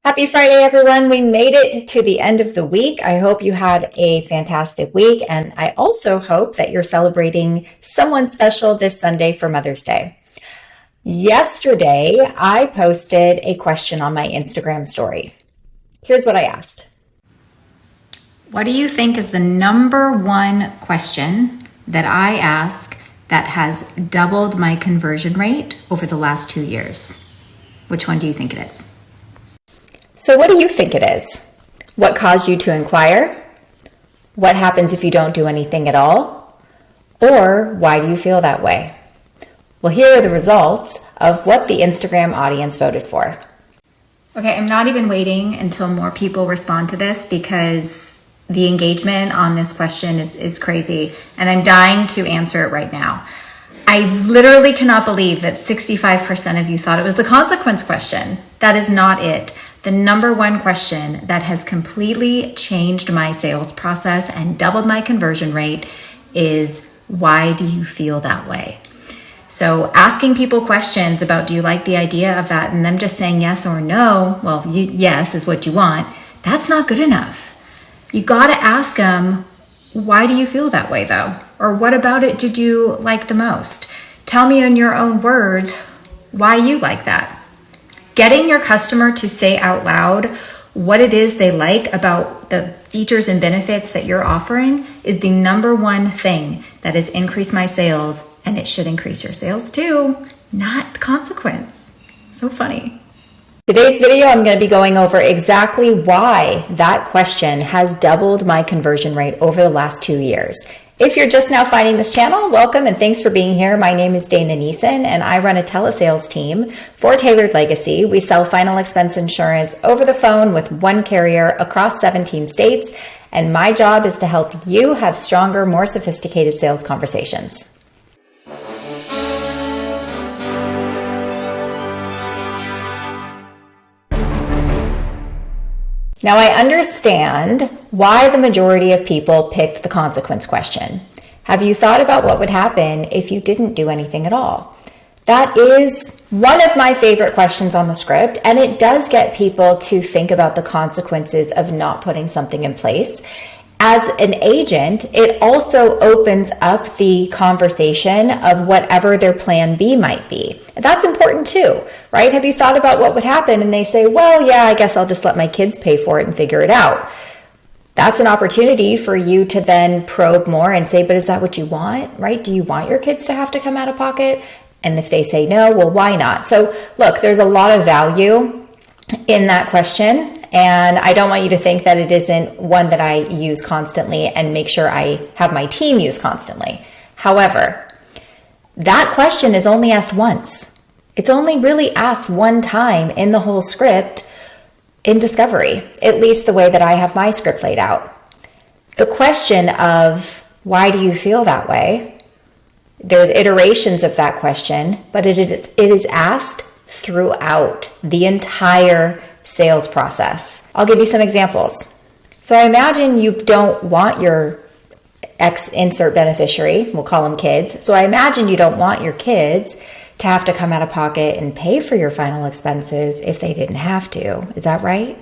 Happy Friday, everyone. We made it to the end of the week. I hope you had a fantastic week, and I also hope that you're celebrating someone special this Sunday for Mother's Day. Yesterday, I posted a question on my Instagram story. Here's what I asked. What do you think is the number one question that I ask that has doubled my conversion rate over the last 2 years? Which one do you think it is? So what do you think it is? What caused you to inquire? What happens if you don't do anything at all? Or why do you feel that way? Well, here are the results of what the Instagram audience voted for. Okay, I'm not even waiting until more people respond to this because the engagement on this question is crazy, and I'm dying to answer it right now. I literally cannot believe that 65% of you thought it was the consequence question. That is not it. The number one question that has completely changed my sales process and doubled my conversion rate is, why do you feel that way? So asking people questions about, do you like the idea of that? And them just saying yes or no, well, yes is what you want. That's not good enough. You got to ask them, why do you feel that way though? Or what about it did you like the most? Tell me in your own words why you like that. Getting your customer to say out loud what it is they like about the features and benefits that you're offering is the number one thing that has increased my sales, and it should increase your sales too, not consequence. So funny. Today's video, I'm going to be going over exactly why that question has doubled my conversion rate over the last 2 years. If you're just now finding this channel, welcome and thanks for being here. My name is Dana Neeson and I run a telesales team for Tailored Legacy. We sell final expense insurance over the phone with one carrier across 17 states, and my job is to help you have stronger, more sophisticated sales conversations. Now, I understand why the majority of people picked the consequence question. Have you thought about what would happen if you didn't do anything at all? That is one of my favorite questions on the script, and it does get people to think about the consequences of not putting something in place. As an agent, it also opens up the conversation of whatever their plan B might be. That's important too, right? Have you thought about what would happen? And they say, well, yeah, I guess I'll just let my kids pay for it and figure it out. That's an opportunity for you to then probe more and say, but is that what you want, right? Do you want your kids to have to come out of pocket? And if they say no, well, why not? So look, there's a lot of value in that question. And I don't want you to think that it isn't one that I use constantly and make sure I have my team use constantly. However, that question is only asked once. It's only really asked one time in the whole script in discovery, at least the way that I have my script laid out. The question of why do you feel that way? There's iterations of that question, but it is asked throughout the entire sales process. I'll give you some examples. So I imagine you don't want your insert beneficiary, we'll call them kids. So I imagine you don't want your kids to have to come out of pocket and pay for your final expenses if they didn't have to. Is that right?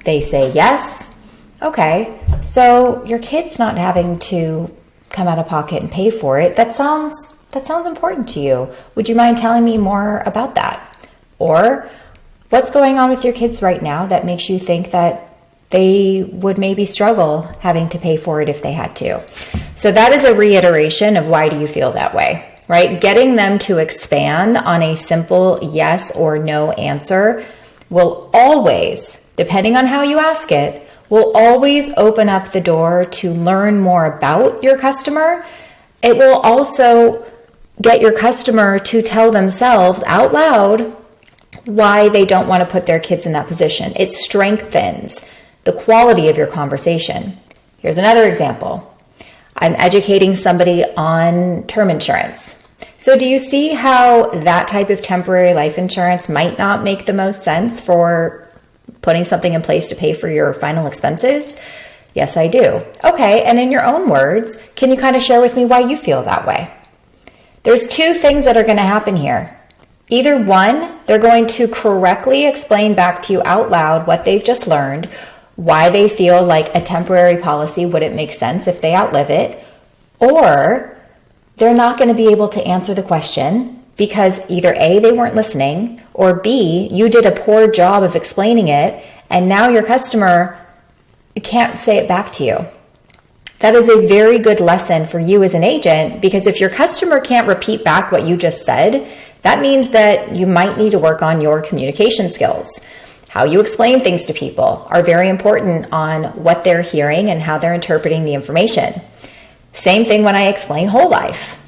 They say yes. Okay, so your kid's not having to come out of pocket and pay for it. That sounds important to you. Would you mind telling me more about that? Or what's going on with your kids right now that makes you think that they would maybe struggle having to pay for it if they had to? So that is a reiteration of why do you feel that way, right? Getting them to expand on a simple yes or no answer will always, depending on how you ask it, will always open up the door to learn more about your customer. It will also get your customer to tell themselves out loud why they don't want to put their kids in that position. It strengthens the quality of your conversation. Here's another example. I'm educating somebody on term insurance. So do you see how that type of temporary life insurance might not make the most sense for putting something in place to pay for your final expenses? Yes, I do. Okay, and in your own words, can you kind of share with me why you feel that way? There's two things that are going to happen here. Either one, they're going to correctly explain back to you out loud what they've just learned, why they feel like a temporary policy wouldn't make sense if they outlive it, or they're not going to be able to answer the question because either A, they weren't listening, or B, you did a poor job of explaining it, and now your customer can't say it back to you. That is a very good lesson for you as an agent, because if your customer can't repeat back what you just said, that means that you might need to work on your communication skills. How you explain things to people are very important on what they're hearing and how they're interpreting the information. Same thing when I explain whole life,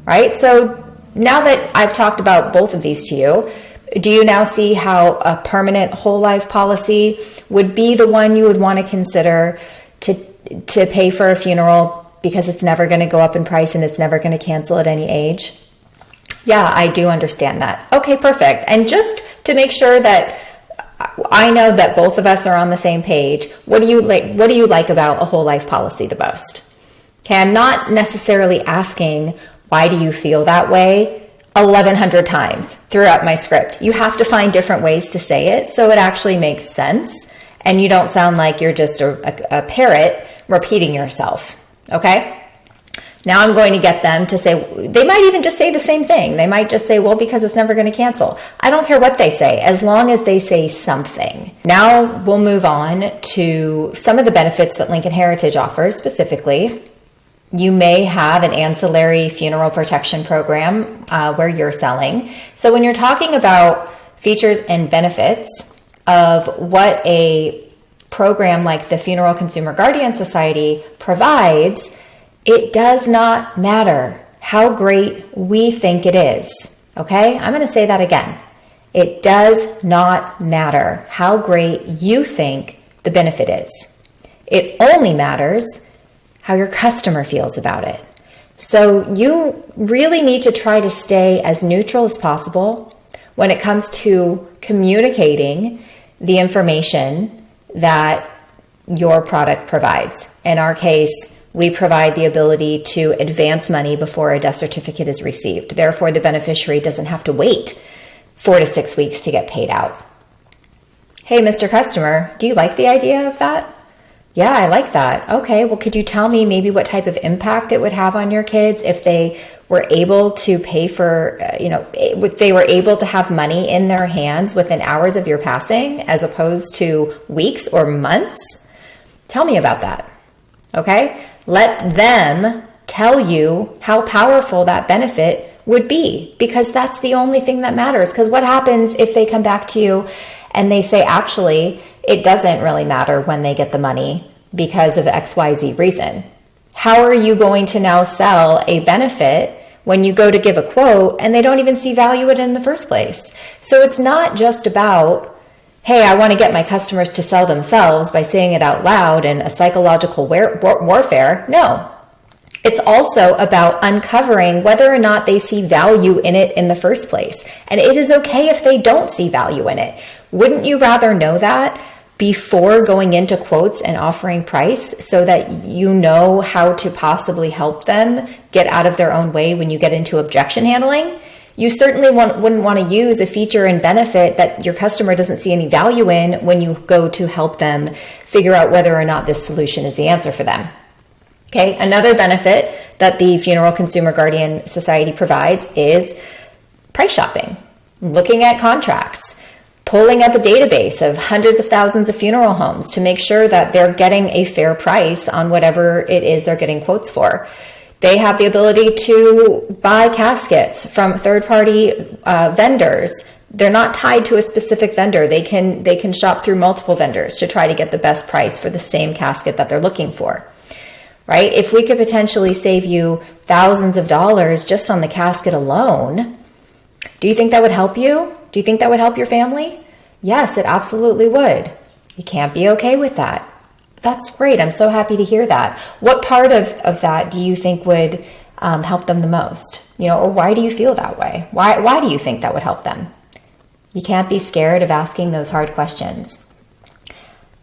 right? So now that I've talked about both of these to you, do you now see how a permanent whole life policy would be the one you would want to consider to pay for a funeral because it's never going to go up in price and it's never going to cancel at any age? Yeah, I do understand that. Okay, perfect. And just to make sure that I know that both of us are on the same page, what do you like about a whole life policy the most? Okay, I'm not necessarily asking why do you feel that way 1,100 times throughout my script. You have to find different ways to say it so it actually makes sense and you don't sound like you're just a parrot repeating yourself, okay? Now I'm going to get them to say, they might even just say the same thing. They might just say, well, because it's never going to cancel. I don't care what they say, as long as they say something. Now we'll move on to some of the benefits that Lincoln Heritage offers specifically. You may have an ancillary funeral protection program where you're selling. So when you're talking about features and benefits of what a program like the Funeral Consumer Guardian Society provides, it does not matter how great we think it is. Okay? I'm going to say that again. It does not matter how great you think the benefit is. It only matters how your customer feels about it. So you really need to try to stay as neutral as possible when it comes to communicating the information that your product provides. In our case, we provide the ability to advance money before a death certificate is received. Therefore, the beneficiary doesn't have to wait 4 to 6 weeks to get paid out. Hey, Mr. Customer, do you like the idea of that? Yeah, I like that. Okay, well, could you tell me maybe what type of impact it would have on your kids if they were able to pay for, if they were able to have money in their hands within hours of your passing as opposed to weeks or months? Tell me about that. Okay? Let them tell you how powerful that benefit would be, because that's the only thing that matters. Because what happens if they come back to you and they say, actually, it doesn't really matter when they get the money because of XYZ reason? How are you going to now sell a benefit when you go to give a quote and they don't even see value in it in the first place? So it's not just about, hey, I want to get my customers to sell themselves by saying it out loud and a psychological warfare. No. It's also about uncovering whether or not they see value in it in the first place. And it is okay if they don't see value in it. Wouldn't you rather know that before going into quotes and offering price so that you know how to possibly help them get out of their own way when you get into objection handling? You certainly wouldn't want to use a feature and benefit that your customer doesn't see any value in when you go to help them figure out whether or not this solution is the answer for them. Okay, another benefit that the Funeral Consumer Guardian Society provides is price shopping, looking at contracts, pulling up a database of hundreds of thousands of funeral homes to make sure that they're getting a fair price on whatever it is they're getting quotes for. They have the ability to buy caskets from third-party vendors. They're not tied to a specific vendor. They can shop through multiple vendors to try to get the best price for the same casket that they're looking for. Right? If we could potentially save you thousands of dollars just on the casket alone, do you think that would help you? Do you think that would help your family? Yes, it absolutely would. You can't be okay with that. That's great. I'm so happy to hear that. What part of that do you think would help them the most? Or why do you feel that way? Why do you think that would help them? You can't be scared of asking those hard questions.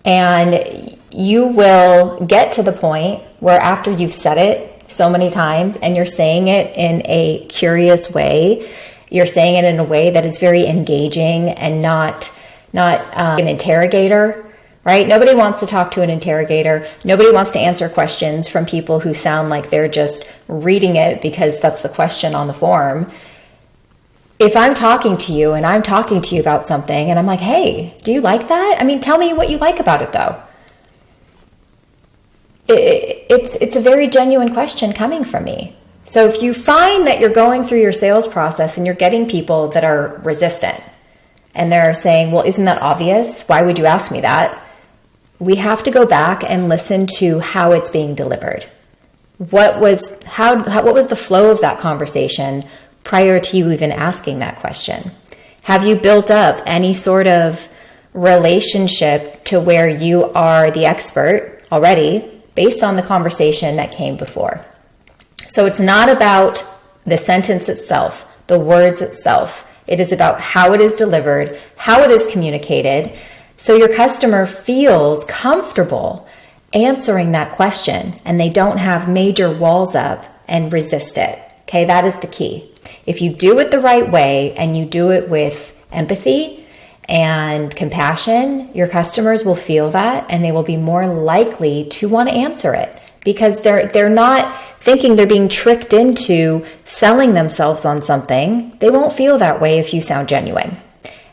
And you will get to the point where after you've said it so many times and you're saying it in a curious way, You're saying it in a way that is very engaging and not an interrogator, right? Nobody wants to talk to an interrogator. Nobody wants to answer questions from people who sound like they're just reading it because that's the question on the form. If I'm talking to you and I'm talking to you about something and I'm like, hey, do you like that? I mean, tell me what you like about it though. It's a very genuine question coming from me. So if you find that you're going through your sales process and you're getting people that are resistant and they're saying, well, isn't that obvious? Why would you ask me that? We have to go back and listen to how it's being delivered. What was the flow of that conversation prior to you even asking that question? Have you built up any sort of relationship to where you are the expert already based on the conversation that came before? So it's not about the sentence itself, the words itself. It is about how it is delivered, how it is communicated, so your customer feels comfortable answering that question and they don't have major walls up and resist it. Okay, that is the key. If you do it the right way and you do it with empathy and compassion, your customers will feel that and they will be more likely to want to answer it because they're not thinking they're being tricked into selling themselves on something. They won't feel that way if you sound genuine.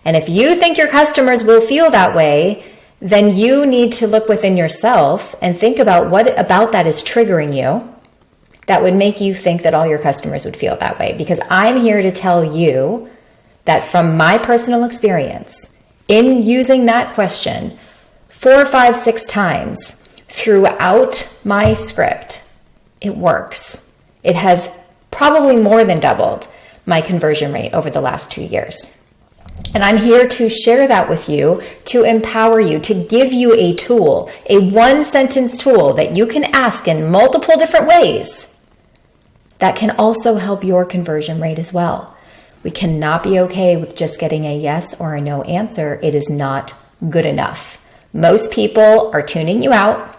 And if you think your customers will feel that way, then you need to look within yourself and think about what about that is triggering you that would make you think that all your customers would feel that way. Because I'm here to tell you that from my personal experience, in using that question 4, 5, 6 times throughout my script, it works. It has probably more than doubled my conversion rate over the last 2 years. And I'm here to share that with you, to empower you, to give you a tool, a one-sentence tool that you can ask in multiple different ways that can also help your conversion rate as well. We cannot be okay with just getting a yes or a no answer. It is not good enough. Most people are tuning you out.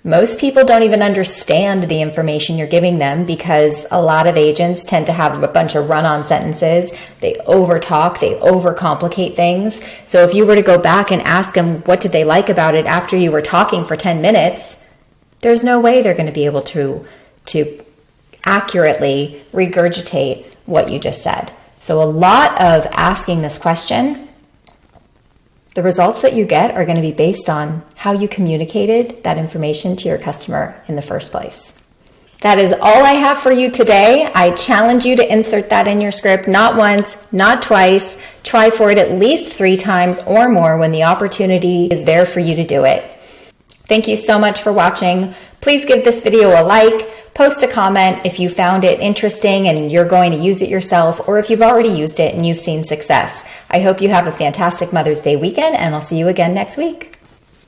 Most people don't even understand the information you're giving them because a lot of agents tend to have a bunch of run-on sentences. They overtalk, they overcomplicate things. So if you were to go back and ask them what did they like about it after you were talking for 10 minutes, there's no way they're going to be able to accurately regurgitate what you just said. So a lot of asking this question, the results that you get are going to be based on how you communicated that information to your customer in the first place. That is all I have for you today. I challenge you to insert that in your script, not once, not twice. Try for it at least 3 times or more when the opportunity is there for you to do it. Thank you so much for watching. Please give this video a like, post a comment if you found it interesting and you're going to use it yourself, or if you've already used it and you've seen success. I hope you have a fantastic Mother's Day weekend, and I'll see you again next week.